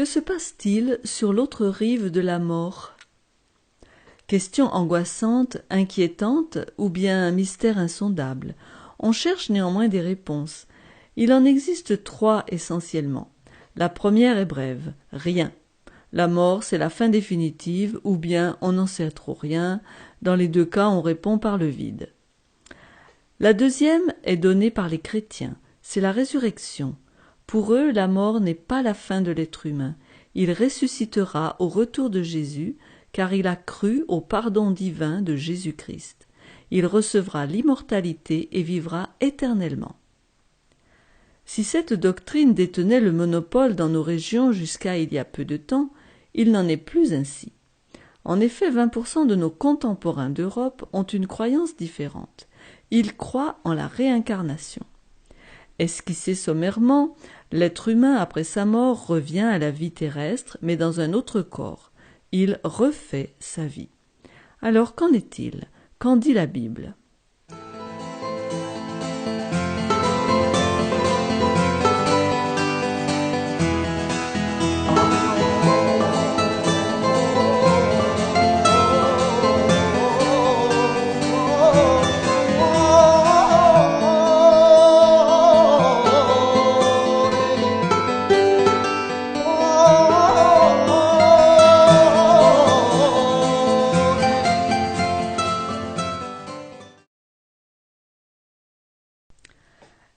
Que se passe-t-il sur l'autre rive de la mort? Question angoissante, inquiétante ou bien un mystère insondable. On cherche néanmoins des réponses. Il en existe trois essentiellement. La première est brève, rien. La mort, c'est la fin définitive, ou bien on n'en sait trop rien. Dans les deux cas, on répond par le vide. La deuxième est donnée par les chrétiens, c'est la résurrection. Pour eux, la mort n'est pas la fin de l'être humain. Il ressuscitera au retour de Jésus, car il a cru au pardon divin de Jésus-Christ. Il recevra l'immortalité et vivra éternellement. Si cette doctrine détenait le monopole dans nos régions jusqu'à il y a peu de temps, il n'en est plus ainsi. En effet, 20% de nos contemporains d'Europe ont une croyance différente. Ils croient en la réincarnation. Esquissé sommairement, l'être humain après sa mort revient à la vie terrestre, mais dans un autre corps. Il refait sa vie. Alors qu'en est-il? Qu'en dit la Bible?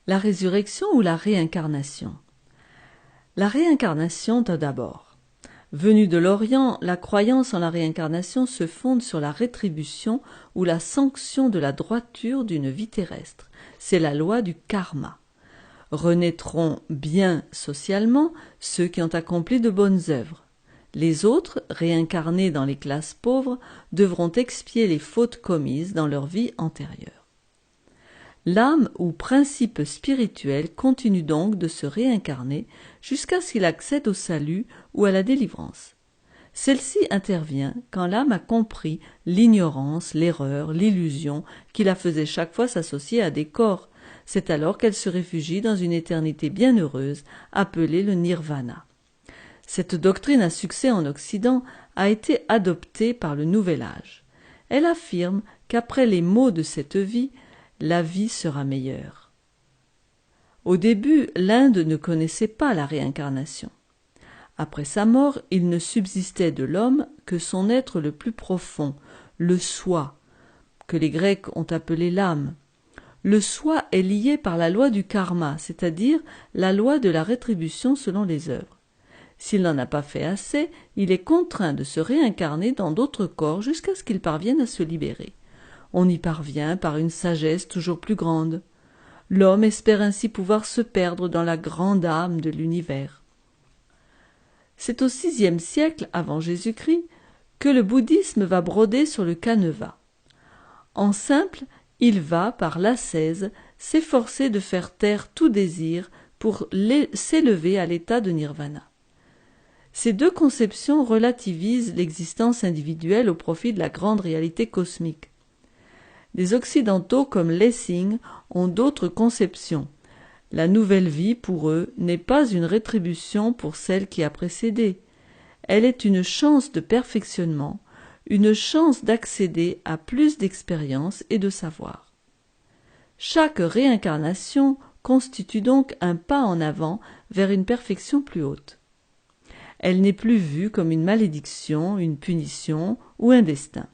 La résurrection ou la réincarnation? La réincarnation tout d'abord. Venue de l'Orient, la croyance en la réincarnation se fonde sur la rétribution ou la sanction de la droiture d'une vie terrestre. C'est la loi du karma. Renaîtront bien socialement ceux qui ont accompli de bonnes œuvres. Les autres, réincarnés dans les classes pauvres, devront expier les fautes commises dans leur vie antérieure. L'âme ou principe spirituel continue donc de se réincarner jusqu'à ce qu'il accède au salut ou à la délivrance. Celle-ci intervient quand l'âme a compris l'ignorance, l'erreur, l'illusion qui la faisait chaque fois s'associer à des corps. C'est alors qu'elle se réfugie dans une éternité bienheureuse appelée le nirvana. Cette doctrine à succès en Occident a été adoptée par le Nouvel Âge. Elle affirme qu'après les maux de cette vie, la vie sera meilleure. Au début, l'Inde ne connaissait pas la réincarnation. Après sa mort, il ne subsistait de l'homme que son être le plus profond, le soi, que les Grecs ont appelé l'âme. Le soi est lié par la loi du karma, c'est-à-dire la loi de la rétribution selon les œuvres. S'il n'en a pas fait assez, il est contraint de se réincarner dans d'autres corps jusqu'à ce qu'il parvienne à se libérer. On y parvient par une sagesse toujours plus grande. L'homme espère ainsi pouvoir se perdre dans la grande âme de l'univers. C'est au VIe siècle avant Jésus-Christ que le bouddhisme va broder sur le canevas. En simple, il va, par l'ascèse, s'efforcer de faire taire tout désir pour s'élever à l'état de nirvana. Ces deux conceptions relativisent l'existence individuelle au profit de la grande réalité cosmique. Des Occidentaux comme Lessing ont d'autres conceptions. La nouvelle vie, pour eux, n'est pas une rétribution pour celle qui a précédé. Elle est une chance de perfectionnement, une chance d'accéder à plus d'expérience et de savoir. Chaque réincarnation constitue donc un pas en avant vers une perfection plus haute. Elle n'est plus vue comme une malédiction, une punition ou un destin.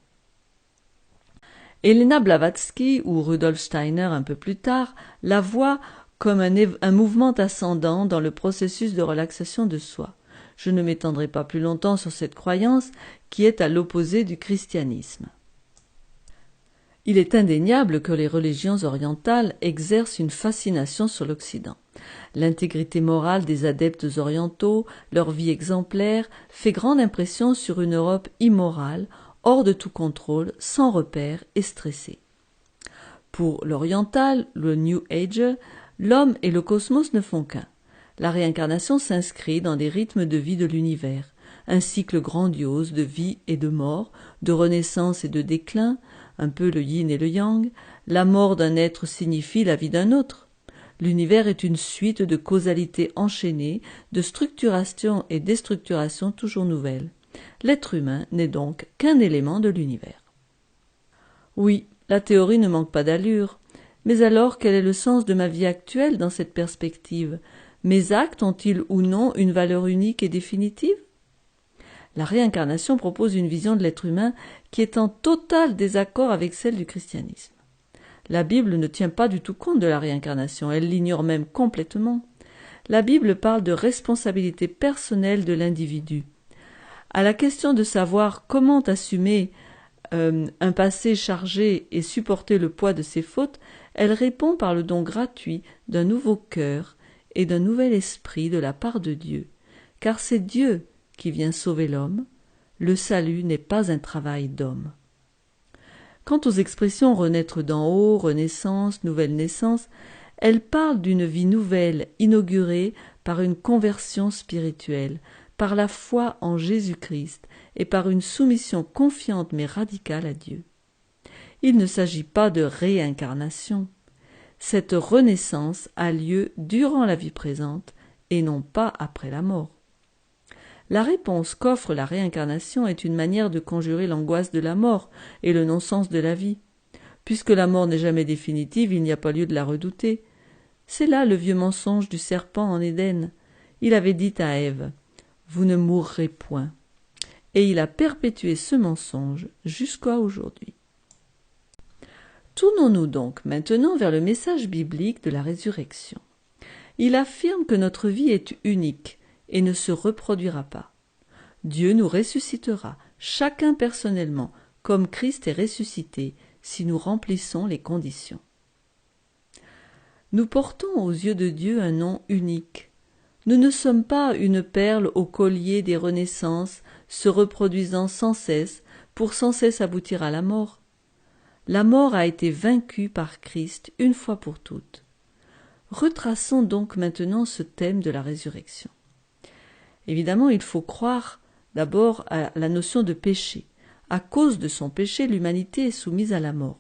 Elena Blavatsky ou Rudolf Steiner un peu plus tard la voient comme un mouvement ascendant dans le processus de relaxation de soi. Je ne m'étendrai pas plus longtemps sur cette croyance qui est à l'opposé du christianisme. Il est indéniable que les religions orientales exercent une fascination sur l'Occident. L'intégrité morale des adeptes orientaux, leur vie exemplaire, fait grande impression sur une Europe immorale, hors de tout contrôle, sans repère et stressée. Pour l'oriental, le New Age, l'homme et le cosmos ne font qu'un. La réincarnation s'inscrit dans des rythmes de vie de l'univers, un cycle grandiose de vie et de mort, de renaissance et de déclin, un peu le yin et le yang. La mort d'un être signifie la vie d'un autre. L'univers est une suite de causalités enchaînées, de structuration et déstructuration toujours nouvelles. L'être humain n'est donc qu'un élément de l'univers. Oui, la théorie ne manque pas d'allure. Mais alors, quel est le sens de ma vie actuelle dans cette perspective? Mes actes ont-ils ou non une valeur unique et définitive? La réincarnation propose une vision de l'être humain qui est en total désaccord avec celle du christianisme. La Bible ne tient pas du tout compte de la réincarnation, elle l'ignore même complètement. La Bible parle de responsabilité personnelle de l'individu. À la question de savoir comment assumer un passé chargé et supporter le poids de ses fautes, elle répond par le don gratuit d'un nouveau cœur et d'un nouvel esprit de la part de Dieu, car c'est Dieu qui vient sauver l'homme. Le salut n'est pas un travail d'homme. Quant aux expressions renaître d'en haut, renaissance, nouvelle naissance, elles parlent d'une vie nouvelle inaugurée par une conversion spirituelle, par la foi en Jésus-Christ et par une soumission confiante mais radicale à Dieu. Il ne s'agit pas de réincarnation. Cette renaissance a lieu durant la vie présente et non pas après la mort. La réponse qu'offre la réincarnation est une manière de conjurer l'angoisse de la mort et le non-sens de la vie. Puisque la mort n'est jamais définitive, il n'y a pas lieu de la redouter. C'est là le vieux mensonge du serpent en Éden. Il avait dit à Ève « Vous ne mourrez point ». Et il a perpétué ce mensonge jusqu'à aujourd'hui. Tournons-nous donc maintenant vers le message biblique de la résurrection. Il affirme que notre vie est unique et ne se reproduira pas. Dieu nous ressuscitera, chacun personnellement, comme Christ est ressuscité, si nous remplissons les conditions. Nous portons aux yeux de Dieu un nom unique. Nous ne sommes pas une perle au collier des renaissances, se reproduisant sans cesse, pour sans cesse aboutir à la mort. La mort a été vaincue par Christ une fois pour toutes. Retraçons donc maintenant ce thème de la résurrection. Évidemment, il faut croire d'abord à la notion de péché. À cause de son péché, l'humanité est soumise à la mort.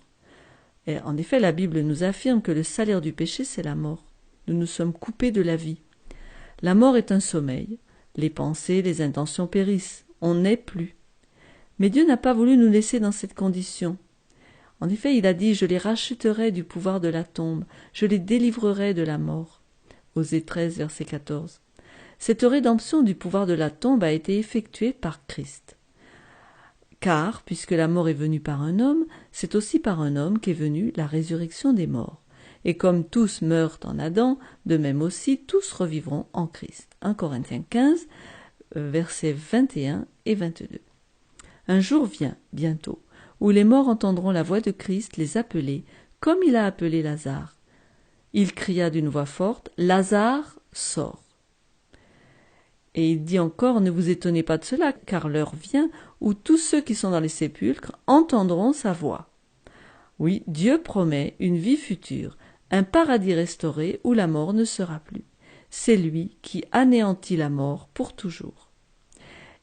Et en effet, la Bible nous affirme que le salaire du péché, c'est la mort. Nous nous sommes coupés de la vie. La mort est un sommeil. Les pensées, les intentions périssent. On n'est plus. Mais Dieu n'a pas voulu nous laisser dans cette condition. En effet, il a dit « Je les racheterai du pouvoir de la tombe, je les délivrerai de la mort ». Osée 13, verset 14. Cette rédemption du pouvoir de la tombe a été effectuée par Christ. Car, puisque la mort est venue par un homme, c'est aussi par un homme qu'est venue la résurrection des morts. Et comme tous meurent en Adam, de même aussi tous revivront en Christ. 1 Corinthiens 15, versets 21 et 22. Un jour vient, bientôt, où les morts entendront la voix de Christ les appeler, comme il a appelé Lazare. Il cria d'une voix forte, « Lazare, sors !» Et il dit encore, « Ne vous étonnez pas de cela, car l'heure vient où tous ceux qui sont dans les sépulcres entendront sa voix. » Oui, Dieu promet une vie future, un paradis restauré où la mort ne sera plus. C'est lui qui anéantit la mort pour toujours.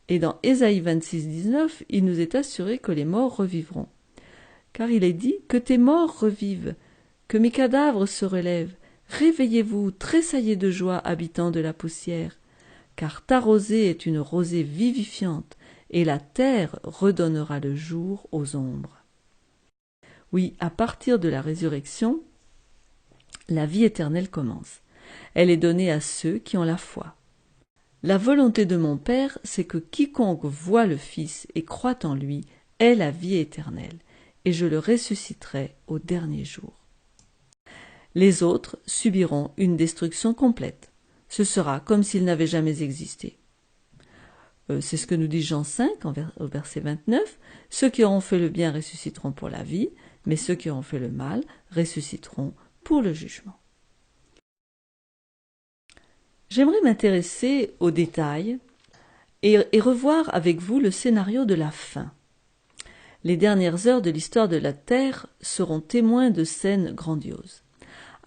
Et dans Ésaïe 26, 19, il nous est assuré que les morts revivront. Car il est dit « Que tes morts revivent, que mes cadavres se relèvent. Réveillez-vous, tressaillez de joie, habitants de la poussière. Car ta rosée est une rosée vivifiante, et la terre redonnera le jour aux ombres. » Oui, à partir de la résurrection, la vie éternelle commence. Elle est donnée à ceux qui ont la foi. La volonté de mon Père, c'est que quiconque voit le Fils et croit en lui ait la vie éternelle, et je le ressusciterai au dernier jour. Les autres subiront une destruction complète. Ce sera comme s'ils n'avaient jamais existé. C'est ce que nous dit Jean 5 au verset 29. Ceux qui auront fait le bien ressusciteront pour la vie, mais ceux qui auront fait le mal ressusciteront pour le jugement. J'aimerais m'intéresser aux détails et revoir avec vous le scénario de la fin. Les dernières heures de l'histoire de la Terre seront témoins de scènes grandioses.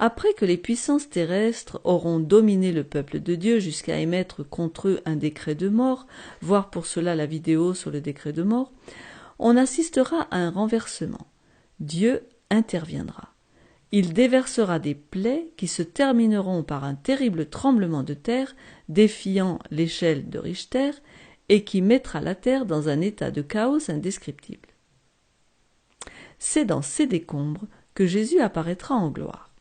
Après que les puissances terrestres auront dominé le peuple de Dieu jusqu'à émettre contre eux un décret de mort, voir pour cela la vidéo sur le décret de mort, on assistera à un renversement. Dieu interviendra. Il déversera des plaies qui se termineront par un terrible tremblement de terre défiant l'échelle de Richter et qui mettra la terre dans un état de chaos indescriptible. C'est dans ces décombres que Jésus apparaîtra en gloire.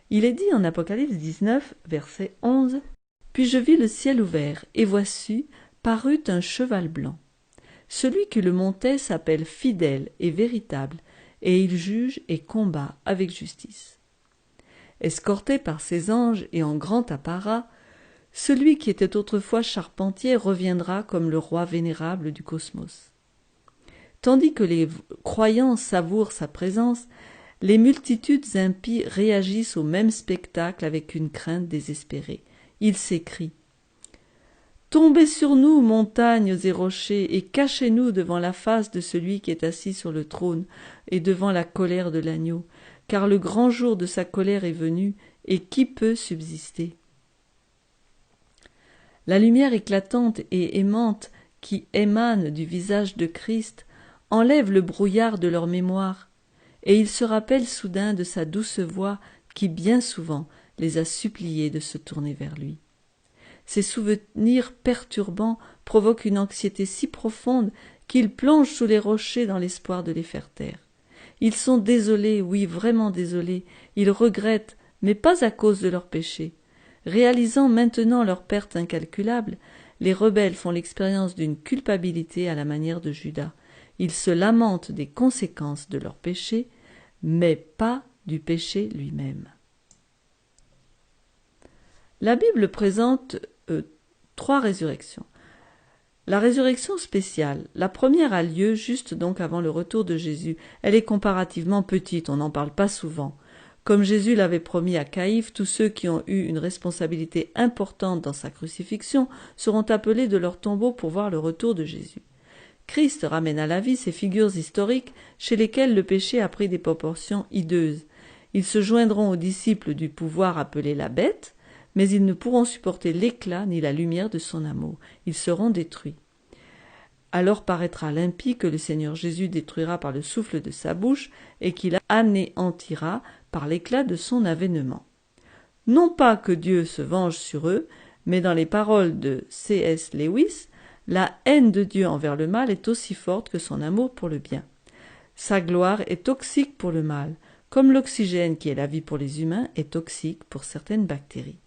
Il est dit en Apocalypse 19, verset 11 « Puis je vis le ciel ouvert, et voici parut un cheval blanc. Celui qui le montait s'appelle fidèle et véritable, et il juge et combat avec justice. Escorté par ses anges et en grand apparat, celui qui était autrefois charpentier reviendra comme le roi vénérable du cosmos. Tandis que les croyants savourent sa présence, les multitudes impies réagissent au même spectacle avec une crainte désespérée. Ils s'écrient « Tombez sur nous, montagnes et rochers, et cachez-nous devant la face de celui qui est assis sur le trône et devant la colère de l'agneau, car le grand jour de sa colère est venu, et qui peut subsister ?» La lumière éclatante et aimante qui émane du visage de Christ enlève le brouillard de leur mémoire, et ils se rappellent soudain de sa douce voix qui bien souvent les a suppliés de se tourner vers lui. Ces souvenirs perturbants provoquent une anxiété si profonde qu'ils plongent sous les rochers dans l'espoir de les faire taire. Ils sont désolés, oui, vraiment désolés, ils regrettent, mais pas à cause de leurs péchés. Réalisant maintenant leur perte incalculable, les rebelles font l'expérience d'une culpabilité à la manière de Judas. Ils se lamentent des conséquences de leurs péchés, mais pas du péché lui-même. La Bible présente 3 résurrections. La résurrection spéciale, la première a lieu juste donc avant le retour de Jésus. Elle est comparativement petite, on n'en parle pas souvent. Comme Jésus l'avait promis à Caïphe, tous ceux qui ont eu une responsabilité importante dans sa crucifixion seront appelés de leur tombeau pour voir le retour de Jésus. Christ ramène à la vie ces figures historiques chez lesquelles le péché a pris des proportions hideuses. Ils se joindront aux disciples du pouvoir appelé la bête, mais ils ne pourront supporter l'éclat ni la lumière de son amour. Ils seront détruits. Alors paraîtra l'impie que le Seigneur Jésus détruira par le souffle de sa bouche et qu'il anéantira par l'éclat de son avènement. Non pas que Dieu se venge sur eux, mais dans les paroles de C.S. Lewis, la haine de Dieu envers le mal est aussi forte que son amour pour le bien. Sa gloire est toxique pour le mal, comme l'oxygène qui est la vie pour les humains est toxique pour certaines bactéries.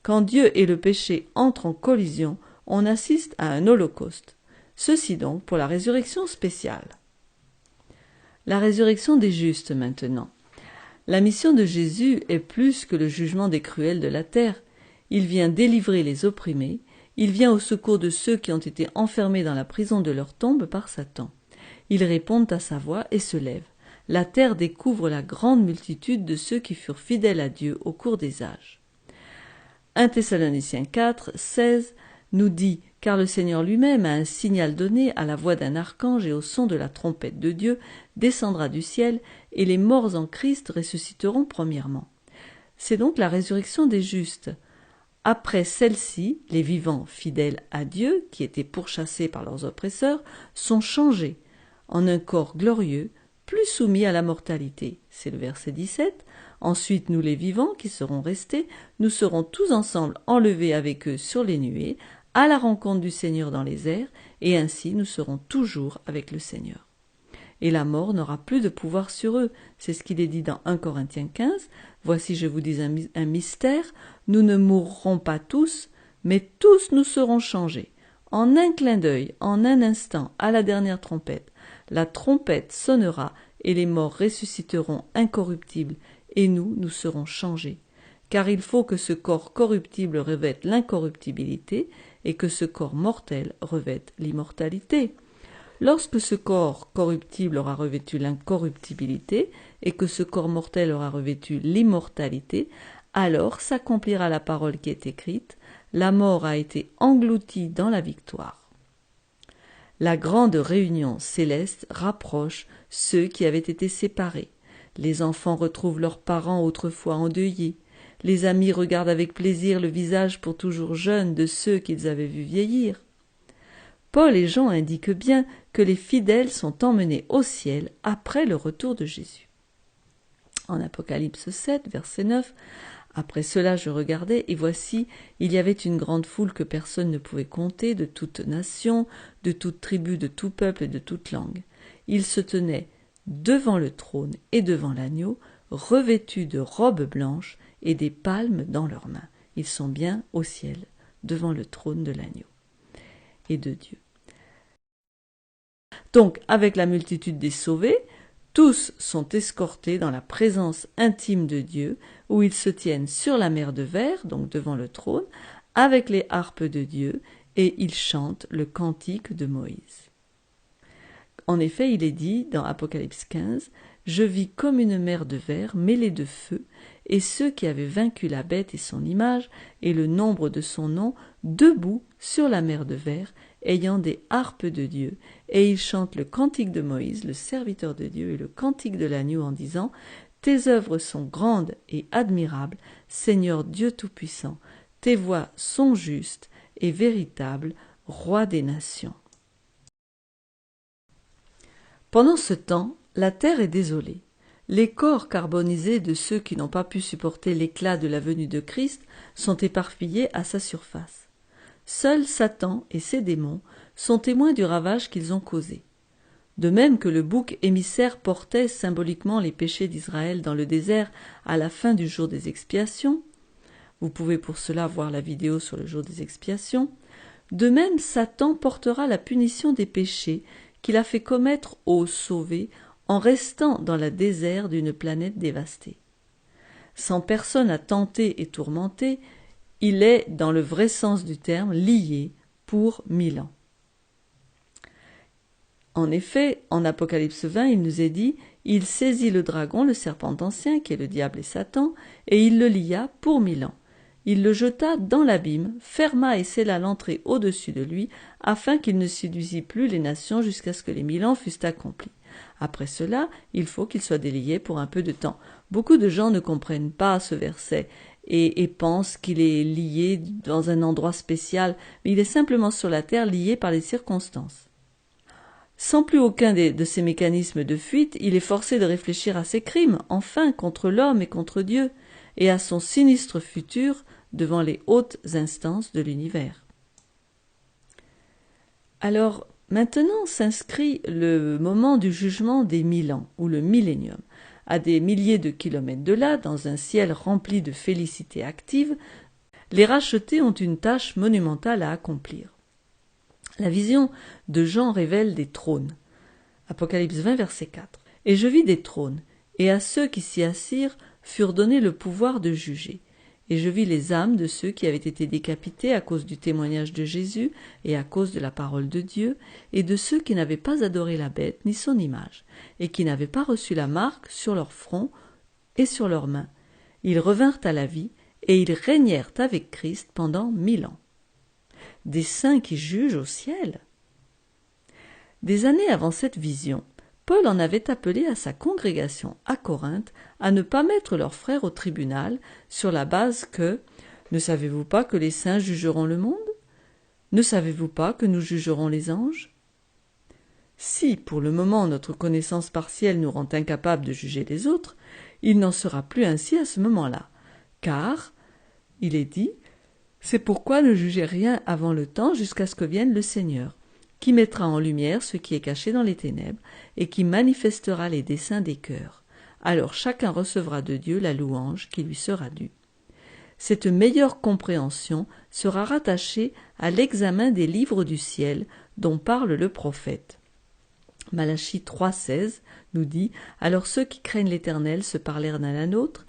Quand Dieu et le péché entrent en collision, on assiste à un holocauste. Ceci donc pour la résurrection spéciale. La résurrection des justes maintenant. La mission de Jésus est plus que le jugement des cruels de la terre. Il vient délivrer les opprimés, il vient au secours de ceux qui ont été enfermés dans la prison de leur tombe par Satan. Ils répondent à sa voix et se lèvent. La terre découvre la grande multitude de ceux qui furent fidèles à Dieu au cours des âges. 1 Thessaloniciens 4, 16 nous dit « Car le Seigneur lui-même, à un signal donné, à la voix d'un archange et au son de la trompette de Dieu, descendra du ciel, et les morts en Christ ressusciteront premièrement. » C'est donc la résurrection des justes. Après celle-ci, les vivants fidèles à Dieu, qui étaient pourchassés par leurs oppresseurs, sont changés en un corps glorieux, plus soumis à la mortalité. C'est le verset 17. Ensuite, nous les vivants qui serons restés, nous serons tous ensemble enlevés avec eux sur les nuées, à la rencontre du Seigneur dans les airs, et ainsi nous serons toujours avec le Seigneur. Et la mort n'aura plus de pouvoir sur eux. C'est ce qu'il est dit dans 1 Corinthiens 15. Voici, je vous dis un mystère, nous ne mourrons pas tous, mais tous nous serons changés. En un clin d'œil, en un instant, à la dernière trompette, la trompette sonnera et les morts ressusciteront incorruptibles, et nous serons changés. Car il faut que ce corps corruptible revête l'incorruptibilité et que ce corps mortel revête l'immortalité. Lorsque ce corps corruptible aura revêtu l'incorruptibilité et que ce corps mortel aura revêtu l'immortalité, alors s'accomplira la parole qui est écrite, la mort a été engloutie dans la victoire. La grande réunion céleste rapproche ceux qui avaient été séparés. Les enfants retrouvent leurs parents autrefois endeuillés. Les amis regardent avec plaisir le visage pour toujours jeune de ceux qu'ils avaient vus vieillir. Paul et Jean indiquent bien que les fidèles sont emmenés au ciel après le retour de Jésus. En Apocalypse 7, verset 9, « Après cela je regardais, et voici, il y avait une grande foule que personne ne pouvait compter, de toute nation, de toute tribu, de tout peuple et de toute langue. Ils se tenaient devant le trône et devant l'agneau, revêtus de robes blanches et des palmes dans leurs mains. Ils sont bien au ciel, devant le trône de l'agneau et de Dieu. » Donc, avec la multitude des sauvés, tous sont escortés dans la présence intime de Dieu, où ils se tiennent sur la mer de verre, donc devant le trône, avec les harpes de Dieu, et ils chantent le cantique de Moïse. En effet, il est dit dans Apocalypse 15, « Je vis comme une mer de verre mêlée de feu, et ceux qui avaient vaincu la bête et son image, et le nombre de son nom, debout sur la mer de verre, ayant des harpes de Dieu, et ils chantent le cantique de Moïse, le serviteur de Dieu, et le cantique de l'agneau en disant « Tes œuvres sont grandes et admirables, Seigneur Dieu Tout-Puissant, tes voies sont justes et véritables, Roi des nations. » Pendant ce temps, la terre est désolée. Les corps carbonisés de ceux qui n'ont pas pu supporter l'éclat de la venue de Christ sont éparpillés à sa surface. Seuls Satan et ses démons sont témoins du ravage qu'ils ont causé. De même que le bouc émissaire portait symboliquement les péchés d'Israël dans le désert à la fin du jour des expiations, vous pouvez pour cela voir la vidéo sur le jour des expiations, de même Satan portera la punition des péchés qu'il a fait commettre aux sauvés en restant dans le désert d'une planète dévastée. Sans personne à tenter et tourmenter, il est, dans le vrai sens du terme, lié pour 1000 ans. En effet, en Apocalypse 20, il nous est dit « Il saisit le dragon, le serpent ancien, qui est le diable et Satan, et il le lia pour 1000 ans. Il le jeta dans l'abîme, ferma et scella l'entrée au-dessus de lui, afin qu'il ne séduisît plus les nations jusqu'à ce que les 1000 ans fussent accomplis. Après cela, il faut qu'il soit délié pour un peu de temps. » Beaucoup de gens ne comprennent pas ce verset et pensent qu'il est lié dans un endroit spécial, mais il est simplement sur la terre lié par les circonstances. Sans plus aucun de ces mécanismes de fuite, il est forcé de réfléchir à ses crimes, enfin, contre l'homme et contre Dieu, et à son sinistre futur devant les hautes instances de l'univers. Alors, maintenant s'inscrit le moment du jugement des 1000 ans, ou le millénium. À des milliers de kilomètres de là, dans un ciel rempli de félicité active, les rachetés ont une tâche monumentale à accomplir. La vision de Jean révèle des trônes. Apocalypse 20, verset 4. « Et je vis des trônes, et à ceux qui s'y assirent furent donnés le pouvoir de juger. Et je vis les âmes de ceux qui avaient été décapités à cause du témoignage de Jésus et à cause de la parole de Dieu, et de ceux qui n'avaient pas adoré la bête ni son image, et qui n'avaient pas reçu la marque sur leur front et sur leurs mains. Ils revinrent à la vie, et ils régnèrent avec Christ pendant 1000 ans. » Des saints qui jugent au ciel. Des années avant cette vision, Paul en avait appelé à sa congrégation à Corinthe à ne pas mettre leurs frères au tribunal sur la base que « Ne savez-vous pas que les saints jugeront le monde ? Ne savez-vous pas que nous jugerons les anges ?» Si, pour le moment, notre connaissance partielle nous rend incapables de juger les autres, il n'en sera plus ainsi à ce moment-là, car, il est dit, c'est pourquoi ne jugez rien avant le temps jusqu'à ce que vienne le Seigneur, qui mettra en lumière ce qui est caché dans les ténèbres et qui manifestera les desseins des cœurs. Alors chacun recevra de Dieu la louange qui lui sera due. Cette meilleure compréhension sera rattachée à l'examen des livres du ciel dont parle le prophète. Malachie 3,16 nous dit « Alors ceux qui craignent l'Éternel se parlèrent l'un à l'autre.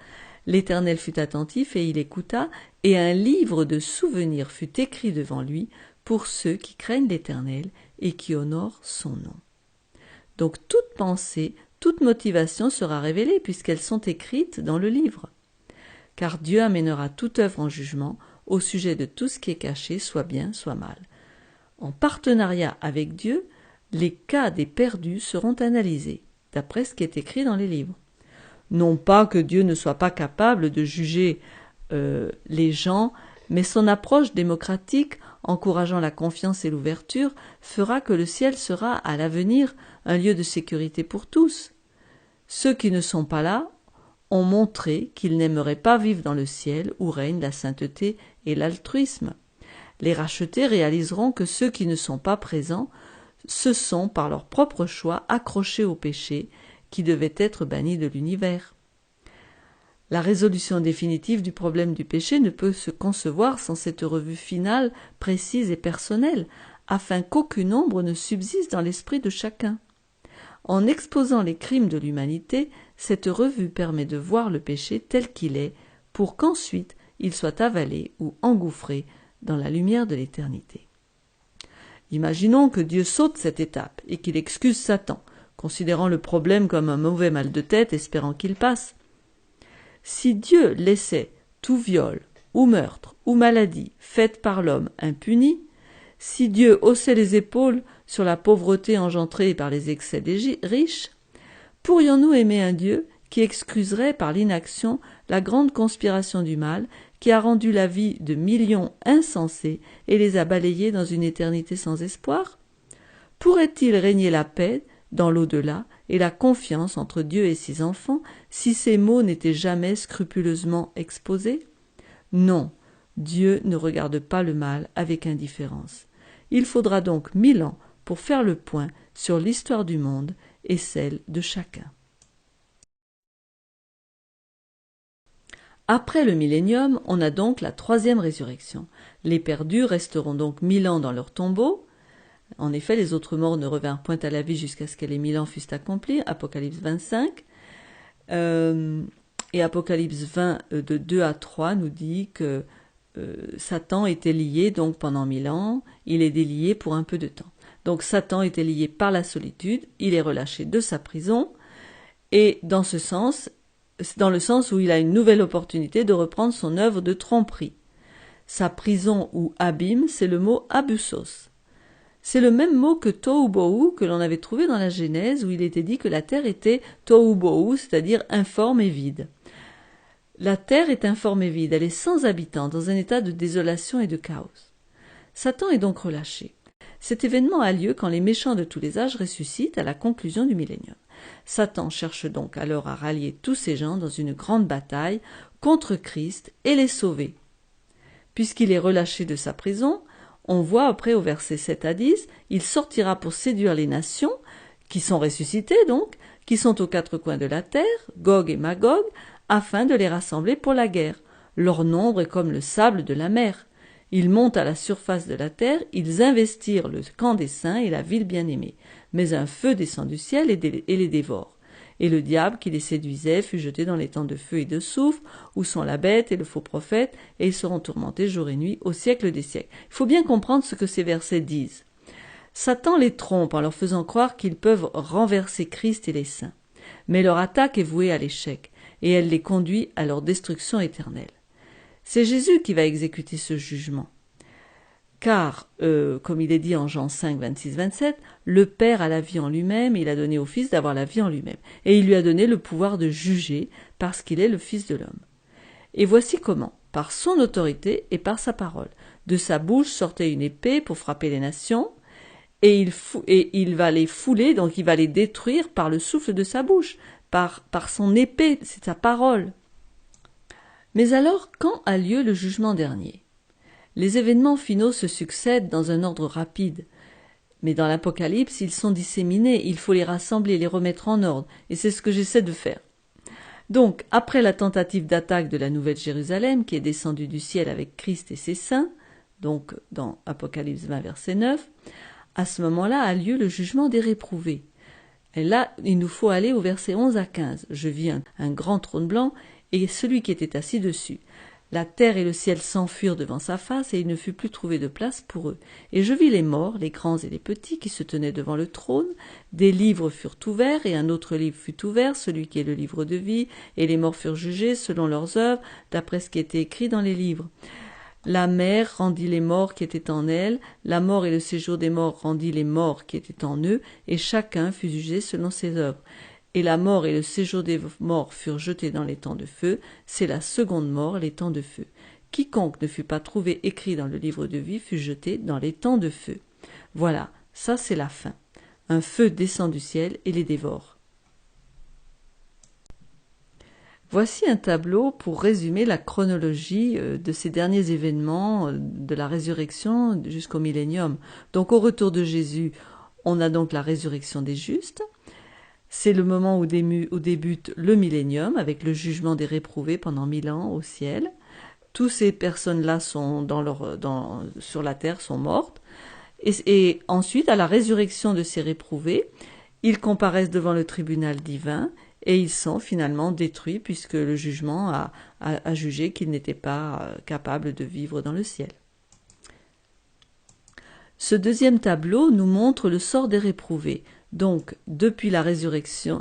L'Éternel fut attentif et il écouta, et un livre de souvenirs fut écrit devant lui pour ceux qui craignent l'Éternel et qui honorent son nom. » Donc toute pensée, toute motivation sera révélée puisqu'elles sont écrites dans le livre. Car Dieu amènera toute œuvre en jugement au sujet de tout ce qui est caché, soit bien, soit mal. En partenariat avec Dieu, les cas des perdus seront analysés, d'après ce qui est écrit dans les livres. Non pas que Dieu ne soit pas capable de juger les gens, mais son approche démocratique, encourageant la confiance et l'ouverture, fera que le ciel sera à l'avenir un lieu de sécurité pour tous. Ceux qui ne sont pas là ont montré qu'ils n'aimeraient pas vivre dans le ciel où règnent la sainteté et l'altruisme. Les rachetés réaliseront que ceux qui ne sont pas présents se sont, par leur propre choix, accrochés au péché qui devait être banni de l'univers. La résolution définitive du problème du péché ne peut se concevoir sans cette revue finale, précise et personnelle, afin qu'aucune ombre ne subsiste dans l'esprit de chacun. En exposant les crimes de l'humanité, cette revue permet de voir le péché tel qu'il est, pour qu'ensuite il soit avalé ou engouffré dans la lumière de l'éternité. Imaginons que Dieu saute cette étape et qu'il excuse Satan, considérant le problème comme un mauvais mal de tête, espérant qu'il passe. Si Dieu laissait tout viol, ou meurtre, ou maladie faite par l'homme impuni, si Dieu haussait les épaules sur la pauvreté engendrée par les excès des riches, pourrions-nous aimer un Dieu qui excuserait par l'inaction la grande conspiration du mal qui a rendu la vie de millions insensés et les a balayés dans une éternité sans espoir? Pourrait-il régner la paix dans l'au-delà et la confiance entre Dieu et ses enfants si ces mots n'étaient jamais scrupuleusement exposés? Non, Dieu ne regarde pas le mal avec indifférence. Il faudra donc 1000 ans pour faire le point sur l'histoire du monde et celle de chacun. Après le millénium, on a donc la troisième résurrection. Les perdus resteront donc 1000 ans dans leur tombeau. En effet, les autres morts ne revinrent point à la vie jusqu'à ce que les 1000 ans fussent accomplis. Apocalypse 25. Et Apocalypse 20, de 2 à 3, nous dit que Satan était lié donc pendant 1000 ans. Il est délié pour un peu de temps. Donc Satan était lié par la solitude. Il est relâché de sa prison. Et dans le sens où il a une nouvelle opportunité de reprendre son œuvre de tromperie. Sa prison ou abîme, c'est le mot abussos. C'est le même mot que tohu-bohu que l'on avait trouvé dans la Genèse où il était dit que la terre était tohu-bohu, c'est-à-dire informe et vide. La terre est informe et vide, elle est sans habitants, dans un état de désolation et de chaos. Satan est donc relâché. Cet événement a lieu quand les méchants de tous les âges ressuscitent à la conclusion du millénium. Satan cherche donc alors à rallier tous ces gens dans une grande bataille contre Christ et les sauver. Puisqu'il est relâché de sa prison, on voit après au verset 7 à 10, il sortira pour séduire les nations, qui sont ressuscitées donc, qui sont aux quatre coins de la terre, Gog et Magog, afin de les rassembler pour la guerre. Leur nombre est comme le sable de la mer. Ils montent à la surface de la terre, ils investirent le camp des saints et la ville bien-aimée. Mais un feu descend du ciel et les dévore. Et le diable qui les séduisait fut jeté dans les temps de feu et de soufre, où sont la bête et le faux prophète, et ils seront tourmentés jour et nuit au siècle des siècles. Il faut bien comprendre ce que ces versets disent. Satan les trompe en leur faisant croire qu'ils peuvent renverser Christ et les saints. Mais leur attaque est vouée à l'échec, et elle les conduit à leur destruction éternelle. C'est Jésus qui va exécuter ce jugement. Car, comme il est dit en Jean 5, 26, 27, le Père a la vie en lui-même et il a donné au Fils d'avoir la vie en lui-même. Et il lui a donné le pouvoir de juger parce qu'il est le Fils de l'homme. Et voici comment, par son autorité et par sa parole. De sa bouche sortait une épée pour frapper les nations et il va les fouler, donc il va les détruire par le souffle de sa bouche, par son épée, c'est sa parole. Mais alors, quand a lieu le jugement dernier ? Les événements finaux se succèdent dans un ordre rapide. Mais dans l'Apocalypse, ils sont disséminés, il faut les rassembler, les remettre en ordre, et c'est ce que j'essaie de faire. Donc, après la tentative d'attaque de la Nouvelle Jérusalem, qui est descendue du ciel avec Christ et ses saints, donc dans Apocalypse 20, verset 9, à ce moment-là a lieu le jugement des réprouvés. Et là, il nous faut aller au verset 11 à 15. Je vis un grand trône blanc, et celui qui était assis dessus. La terre et le ciel s'enfuirent devant sa face, et il ne fut plus trouvé de place pour eux. Et je vis les morts, les grands et les petits, qui se tenaient devant le trône. Des livres furent ouverts, et un autre livre fut ouvert, celui qui est le livre de vie, et les morts furent jugés selon leurs œuvres, d'après ce qui était écrit dans les livres. La mer rendit les morts qui étaient en elle, la mort et le séjour des morts rendit les morts qui étaient en eux, et chacun fut jugé selon ses œuvres. Et la mort et le séjour des morts furent jetés dans les temps de feu, c'est la seconde mort, les temps de feu. Quiconque ne fut pas trouvé écrit dans le livre de vie fut jeté dans les temps de feu. Voilà, ça c'est la fin. Un feu descend du ciel et les dévore. Voici un tableau pour résumer la chronologie de ces derniers événements de la résurrection jusqu'au millénium. Donc au retour de Jésus, on a donc la résurrection des justes. C'est le moment où débute le millénium avec le jugement des réprouvés pendant 1000 ans au ciel. Toutes ces personnes-là sont sur la terre, sont mortes. Et ensuite, à la résurrection de ces réprouvés, ils comparaissent devant le tribunal divin et ils sont finalement détruits puisque le jugement a jugé qu'ils n'étaient pas capables de vivre dans le ciel. Ce deuxième tableau nous montre le sort des réprouvés. Donc, depuis leur résurrection,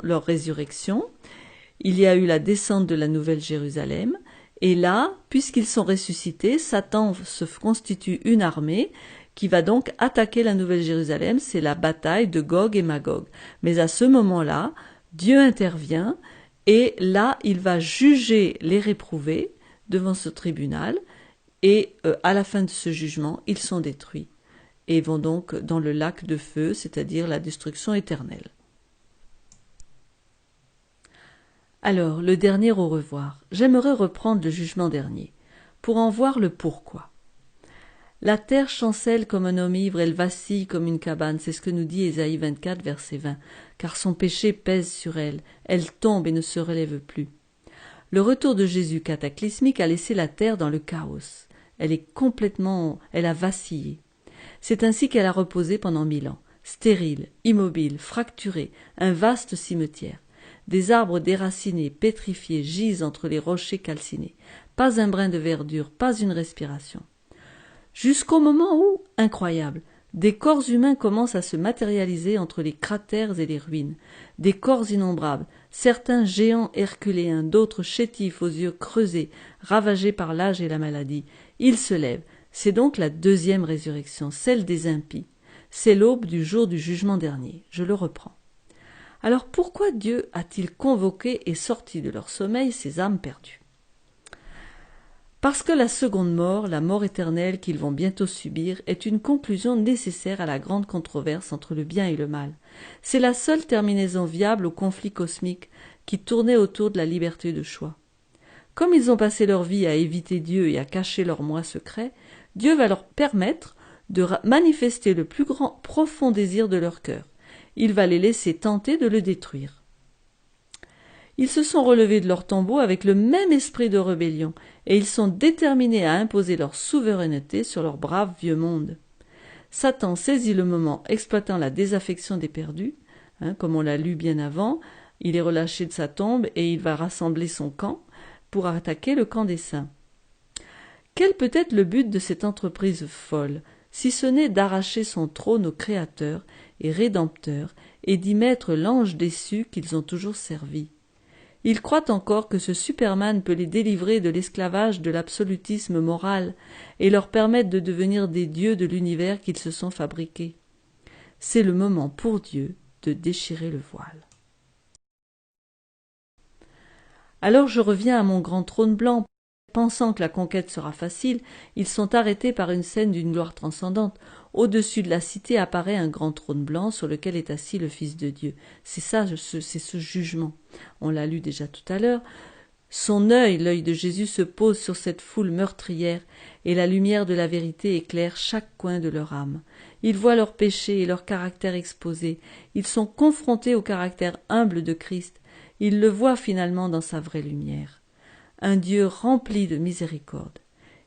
il y a eu la descente de la Nouvelle Jérusalem, et là, puisqu'ils sont ressuscités, Satan se constitue une armée qui va donc attaquer la Nouvelle Jérusalem. C'est la bataille de Gog et Magog. Mais à ce moment-là, Dieu intervient, et là, il va juger les réprouvés devant ce tribunal, et à la fin de ce jugement, ils sont détruits, et vont donc dans le lac de feu, c'est-à-dire la destruction éternelle. Alors, le dernier au revoir. J'aimerais reprendre le jugement dernier, pour en voir le pourquoi. La terre chancelle comme un homme ivre, elle vacille comme une cabane, c'est ce que nous dit Ésaïe 24, verset 20, car son péché pèse sur elle, elle tombe et ne se relève plus. Le retour de Jésus cataclysmique a laissé la terre dans le chaos. Elle a vacillé. C'est ainsi qu'elle a reposé pendant 1000 ans, stérile, immobile, fracturée, un vaste cimetière. Des arbres déracinés, pétrifiés, gisent entre les rochers calcinés. Pas un brin de verdure, pas une respiration. Jusqu'au moment où, incroyable, des corps humains commencent à se matérialiser entre les cratères et les ruines. Des corps innombrables, certains géants herculéens, d'autres chétifs aux yeux creusés, ravagés par l'âge et la maladie. Ils se lèvent. C'est donc la deuxième résurrection, celle des impies. C'est l'aube du jour du jugement dernier. Je le reprends. Alors pourquoi Dieu a-t-il convoqué et sorti de leur sommeil ces âmes perdues ? Parce que la seconde mort, la mort éternelle qu'ils vont bientôt subir, est une conclusion nécessaire à la grande controverse entre le bien et le mal. C'est la seule terminaison viable au conflit cosmique qui tournait autour de la liberté de choix. Comme ils ont passé leur vie à éviter Dieu et à cacher leur moi secret, Dieu va leur permettre de manifester le plus profond désir de leur cœur. Il va les laisser tenter de le détruire. Ils se sont relevés de leur tombeau avec le même esprit de rébellion, et ils sont déterminés à imposer leur souveraineté sur leur brave vieux monde. Satan saisit le moment, exploitant la désaffection des perdus, comme on l'a lu bien avant, il est relâché de sa tombe et il va rassembler son camp pour attaquer le camp des saints. Quel peut être le but de cette entreprise folle, si ce n'est d'arracher son trône au Créateur et Rédempteur et d'y mettre l'ange déçu qu'ils ont toujours servi? Ils croient encore que ce Superman peut les délivrer de l'esclavage de l'absolutisme moral et leur permettre de devenir des dieux de l'univers qu'ils se sont fabriqués. C'est le moment pour Dieu de déchirer le voile. Alors je reviens à mon grand trône blanc. Pensant que la conquête sera facile, ils sont arrêtés par une scène d'une gloire transcendante. Au-dessus de la cité apparaît un grand trône blanc sur lequel est assis le Fils de Dieu. C'est ce jugement. On l'a lu déjà tout à l'heure. Son œil, l'œil de Jésus, se pose sur cette foule meurtrière, et la lumière de la vérité éclaire chaque coin de leur âme. Ils voient leurs péchés et leur caractère exposés. Ils sont confrontés au caractère humble de Christ. Ils le voient finalement dans sa vraie lumière. Un Dieu rempli de miséricorde.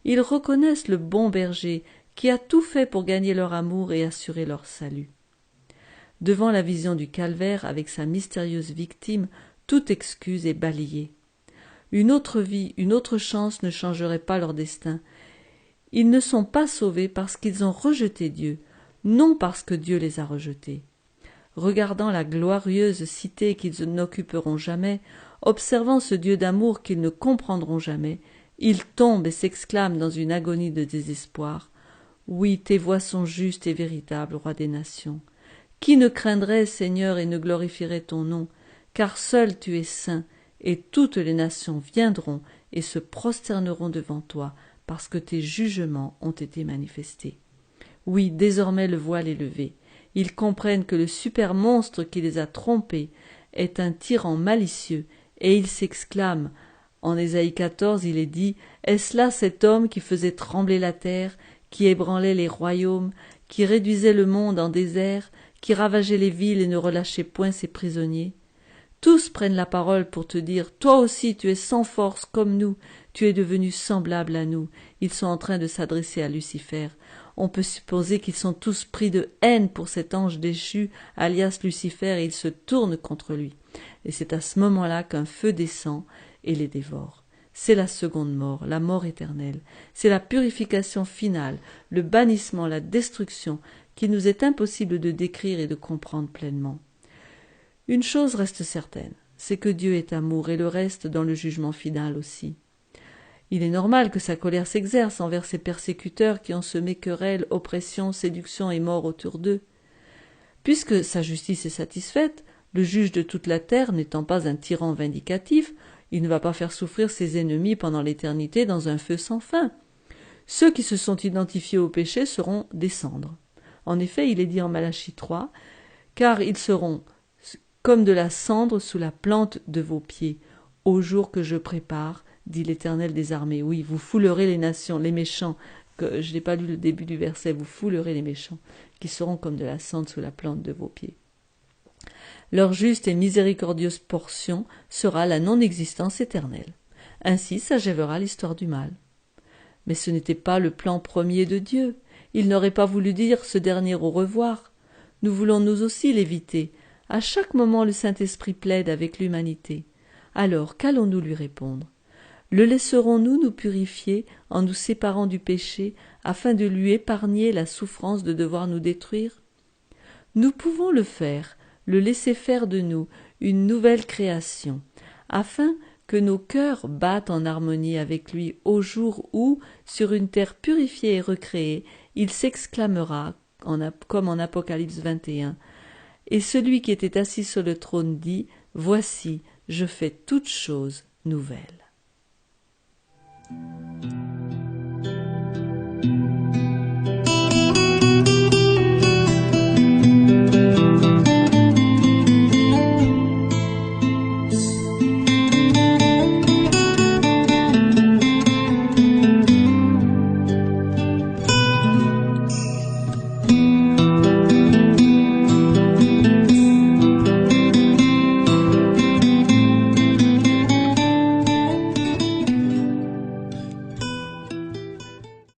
Ils reconnaissent le bon berger qui a tout fait pour gagner leur amour et assurer leur salut. Devant la vision du calvaire avec sa mystérieuse victime, toute excuse est balayée. Une autre vie, une autre chance ne changerait pas leur destin. Ils ne sont pas sauvés parce qu'ils ont rejeté Dieu, non parce que Dieu les a rejetés. Regardant la glorieuse cité qu'ils n'occuperont jamais, observant ce Dieu d'amour qu'ils ne comprendront jamais, ils tombent et s'exclament dans une agonie de désespoir. Oui, tes voies sont justes et véritables, roi des nations. Qui ne craindrait, Seigneur, et ne glorifierait ton nom? Car seul tu es saint, et toutes les nations viendront et se prosterneront devant toi, parce que tes jugements ont été manifestés. Oui, désormais le voile est levé. Ils comprennent que le super monstre qui les a trompés est un tyran malicieux, et ils s'exclament En Ésaïe 14, il est dit « Est-ce là cet homme qui faisait trembler la terre, qui ébranlait les royaumes, qui réduisait le monde en désert, qui ravageait les villes et ne relâchait point ses prisonniers ?» Tous prennent la parole pour te dire « Toi aussi tu es sans force comme nous, tu es devenu semblable à nous. » Ils sont en train de s'adresser à Lucifer. On peut supposer qu'ils sont tous pris de haine pour cet ange déchu, alias Lucifer, et ils se tournent contre lui. Et c'est à ce moment-là qu'un feu descend et les dévore. C'est la seconde mort, la mort éternelle. C'est la purification finale, le bannissement, la destruction, qu'il nous est impossible de décrire et de comprendre pleinement. Une chose reste certaine, c'est que Dieu est amour, et le reste dans le jugement final aussi. Il est normal que sa colère s'exerce envers ses persécuteurs qui ont semé querelles, oppression, séduction et mort autour d'eux. Puisque sa justice est satisfaite, le juge de toute la terre n'étant pas un tyran vindicatif, il ne va pas faire souffrir ses ennemis pendant l'éternité dans un feu sans fin. Ceux qui se sont identifiés au péché seront des cendres. En effet, il est dit en Malachie 3, « Car ils seront comme de la cendre sous la plante de vos pieds, au jour que je prépare, dit l'Éternel des armées. » Oui, vous foulerez les nations, les méchants, que je n'ai pas lu le début du verset, vous foulerez les méchants, qui seront comme de la cendre sous la plante de vos pieds. Leur juste et miséricordieuse portion sera la non-existence éternelle. Ainsi s'achèvera l'histoire du mal. Mais ce n'était pas le plan premier de Dieu. Il n'aurait pas voulu dire ce dernier au revoir. Nous voulons nous aussi l'éviter. À chaque moment, le Saint-Esprit plaide avec l'humanité. Alors, qu'allons-nous lui répondre? Le laisserons-nous nous purifier en nous séparant du péché afin de lui épargner la souffrance de devoir nous détruire? Nous pouvons le faire, le laisser faire de nous une nouvelle création, afin que nos cœurs battent en harmonie avec lui au jour où, sur une terre purifiée et recréée, il s'exclamera, comme en Apocalypse 21, « Et celui qui était assis sur le trône dit, Voici, je fais toutes choses nouvelles. »